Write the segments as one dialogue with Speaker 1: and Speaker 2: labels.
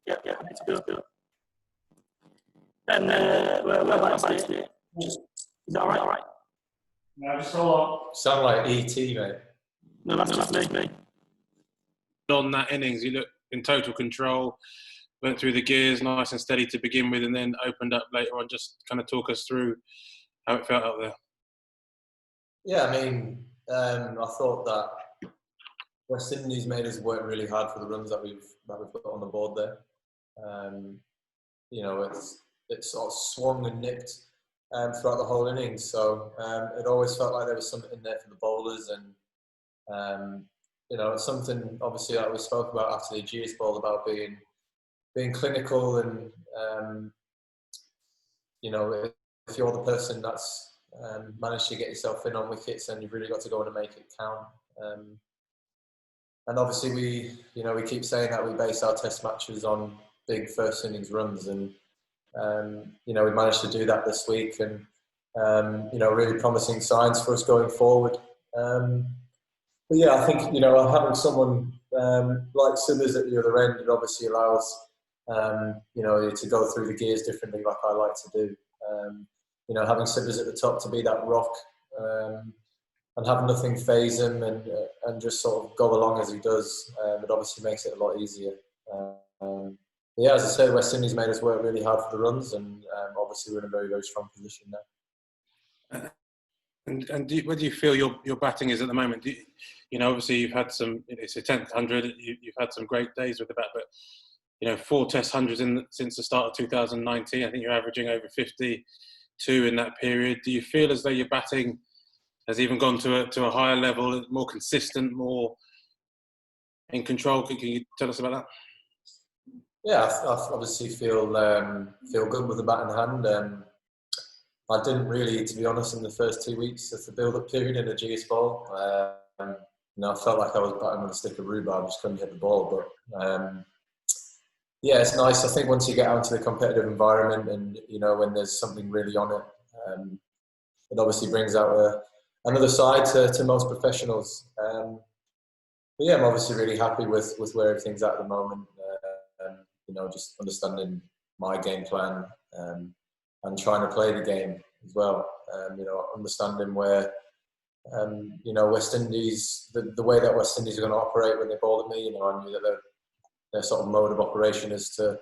Speaker 1: Yeah, it's good. And whereabouts here? Is that all right?
Speaker 2: No, just hold on.
Speaker 3: Sound like E.T., mate.
Speaker 1: No, that's just me.
Speaker 4: On that innings, you looked in total control, went through the gears nice and steady to begin with, and then opened up later on. Just kind of talk us through how it felt out there.
Speaker 3: Yeah, I mean, I thought that West Indies made us work really hard for the runs that we've put on the board there. You know, it sort of swung and nipped throughout the whole innings. So it always felt like there was something in there for the bowlers, and you know, it's something obviously that we spoke about after the Ageas ball about being clinical, and you know, if you're the person that's managed to get yourself in on wickets, then you've really got to go on and make it count. And obviously we keep saying that we base our test matches on big first innings runs, and you know, we managed to do that this week, and you know, really promising signs for us going forward. But yeah, I think, you know, having someone like Simmers at the other end, it obviously allows you know, to go through the gears differently, like I like to do. You know, having Simmers at the top to be that rock, and have nothing faze him, and just sort of go along as he does, it obviously makes it a lot easier. Yeah, as I said, West Indies made us work really hard for the runs, and obviously we're in a very, very strong position now.
Speaker 4: And where do you feel your batting is at the moment? You know, obviously you've had some. It's a 10th 100. You've had some great days with the bat, but you know, 4 Test 100s since the start of 2019. I think you're averaging over 52 in that period. Do you feel as though your batting has even gone to a higher level, more consistent, more in control? Can you tell us about that?
Speaker 3: Yeah, I obviously feel good with the bat in hand. I didn't really, to be honest, in the first 2 weeks of the build-up period in the Ageas ball. You know, I felt like I was batting with a stick of rhubarb, I just couldn't hit the ball. But yeah, it's nice. I think once you get out into the competitive environment, and you know, when there's something really on it, it obviously brings out another side to most professionals. But yeah, I'm obviously really happy with where everything's at the moment. You know, just understanding my game plan, and trying to play the game as well. You know, understanding where, you know, West Indies, the way that West Indies are going to operate when they bowl at me. You know, I knew that their sort of mode of operation is to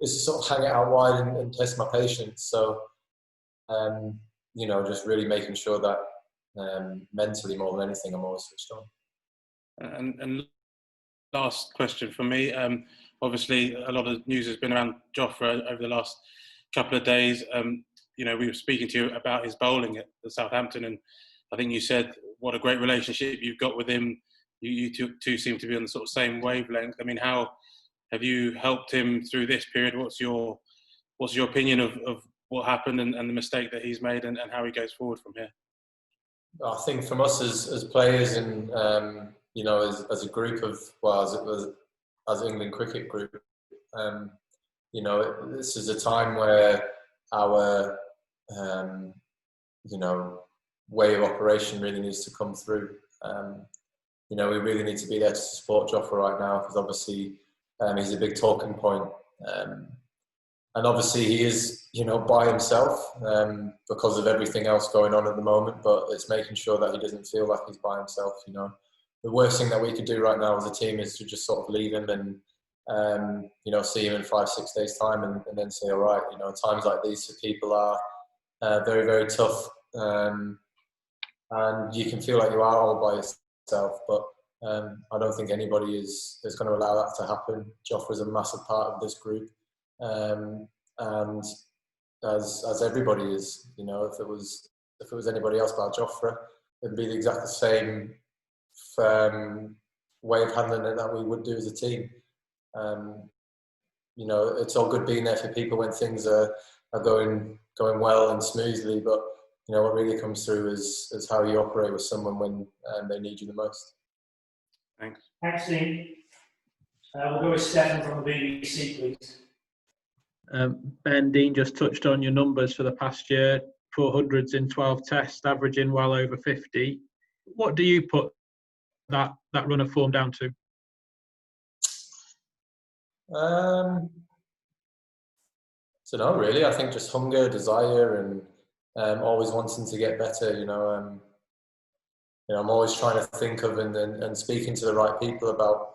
Speaker 3: sort of hang it out wide and test my patience. So, you know, just really making sure that mentally, more than anything, I'm always switched on.
Speaker 4: And last question from me. Obviously, a lot of news has been around Jofra over the last couple of days. You know, we were speaking to you about his bowling at the Southampton, and I think you said what a great relationship you've got with him. You two seem to be on the sort of same wavelength. I mean, how have you helped him through this period? What's your opinion of what happened and the mistake that he's made, and how he goes forward from here?
Speaker 3: I think from us as players, and you know, as a group of, well, as England cricket group, you know, this is a time where our you know, way of operation really needs to come through. You know, we really need to be there to support Jofra right now, because obviously he's a big talking point. And obviously he is, you know, by himself because of everything else going on at the moment, but it's making sure that he doesn't feel like he's by himself. You know, the worst thing that we could do right now as a team is to just sort of leave him and, you know, see him in 5-6 days time, and then say, all right, you know, times like these for people are very, very tough. And you can feel like you are all by yourself, but I don't think anybody is going to allow that to happen. Jofra is a massive part of this group. And as everybody is, you know, if it was anybody else but Jofra, it'd be the exact same way of handling it that we would do as a team. You know, it's all good being there for people when things are going well and smoothly, but you know, what really comes through is how you operate with someone when they need you the most.
Speaker 4: Thanks.
Speaker 2: Thanks, Dean. We'll go with Stefan from the BBC, please.
Speaker 5: Ben, Dean just touched on your numbers for the past year, 400s in 12 tests, averaging well over 50. What do you put that run of form down to?
Speaker 3: So no, really, I think just hunger, desire, and always wanting to get better. I'm always trying to think of and speaking to the right people about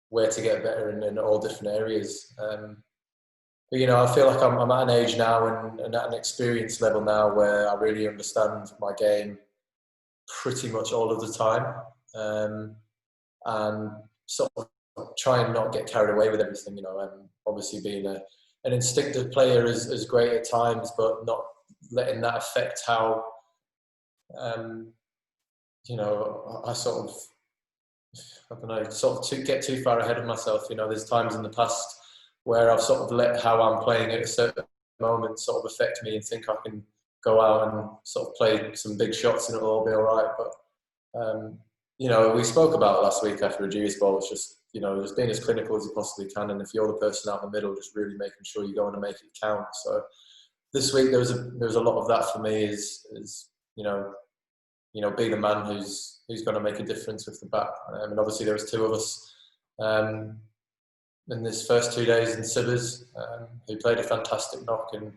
Speaker 3: where to get better in all different areas. But I feel like I'm at an age now and at an experience level now where I really understand my game pretty much all of the time, and sort of try and not get carried away with everything. Obviously being an instinctive player is great at times, but not letting that affect how I sort of, I don't know, to get too far ahead of myself. There's times in the past where I've sort of let how I'm playing at a certain moment sort of affect me and think I can go out and sort of play some big shots and it'll all be all right. But, we spoke about it last week after a G's ball. It's just, just being as clinical as you possibly can. And if you're the person out in the middle, just really making sure you go on and make it count. So this week there was a lot of that for me is being the man who's going to make a difference with the bat. And obviously there was two of us in this first 2 days in Sibbers who played a fantastic knock, and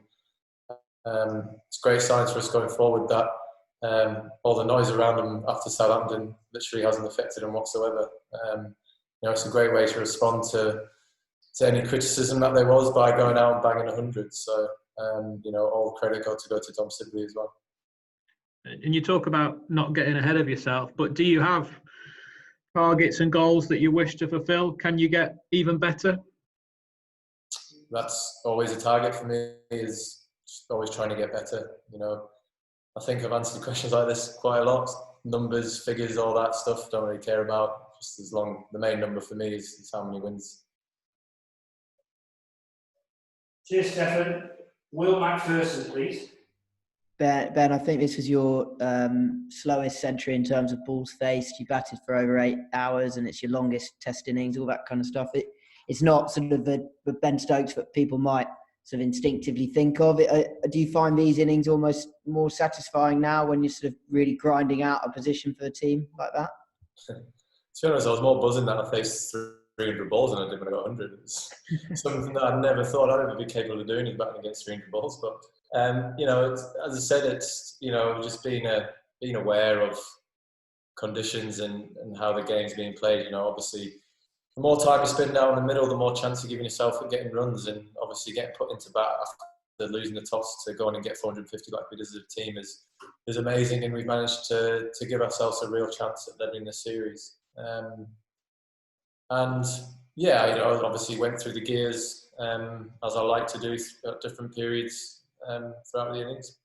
Speaker 3: it's great signs for us going forward that all the noise around them after Southampton literally hasn't affected them whatsoever. It's a great way to respond to any criticism that there was by going out and banging 100. So all credit got to go to Tom Sibley as well.
Speaker 5: And you talk about not getting ahead of yourself, but do you have targets and goals that you wish to fulfill? Can you get even better?
Speaker 3: That's always a target for me, is just always trying to get better. I think I've answered questions like this quite a lot. Numbers, figures, all that stuff, don't really care about. Just as long, the main number for me is how many wins.
Speaker 2: Cheers, Stefan. Will McPherson, please.
Speaker 6: Ben, I think this was your slowest century in terms of balls faced. You batted for over 8 hours, and it's your longest test innings, all that kind of stuff. It's not sort of the Ben Stokes that people might sort of instinctively think of. Do you find these innings almost more satisfying now when you're sort of really grinding out a position for the team like that?
Speaker 3: To be honest, I was more buzzing that I faced 300 balls than I did when I got 100. It's something that I never thought I'd ever be capable of doing, is batting against 300 balls. But as I said, it's just being aware of conditions and how the game's being played. Obviously, the more time you spend down in the middle, the more chance you're giving yourself at getting runs, and obviously getting put into bat after losing the toss to go on and get 450 like we did as a team is amazing, and we've managed to give ourselves a real chance at leveling the series. Obviously went through the gears as I like to do at different periods throughout the innings.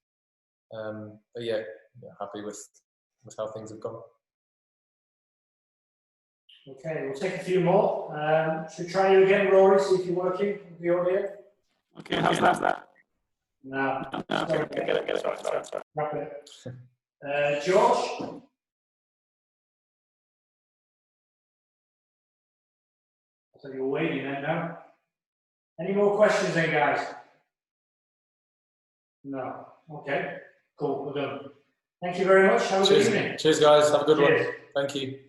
Speaker 3: Happy with how things have gone.
Speaker 2: Okay, we'll take a few more. Should we try you again, Rory, see if you're working with the audio?
Speaker 1: Okay, how's that?
Speaker 2: No.
Speaker 1: Okay, get it. Sorry.
Speaker 2: Wrap it. George? So you're waiting then now. Any more questions then, guys? No. Okay, cool, we're done. Thank you very much. Have a good evening.
Speaker 3: Cheers, guys. Have a good
Speaker 2: Cheers.
Speaker 3: one. Thank you.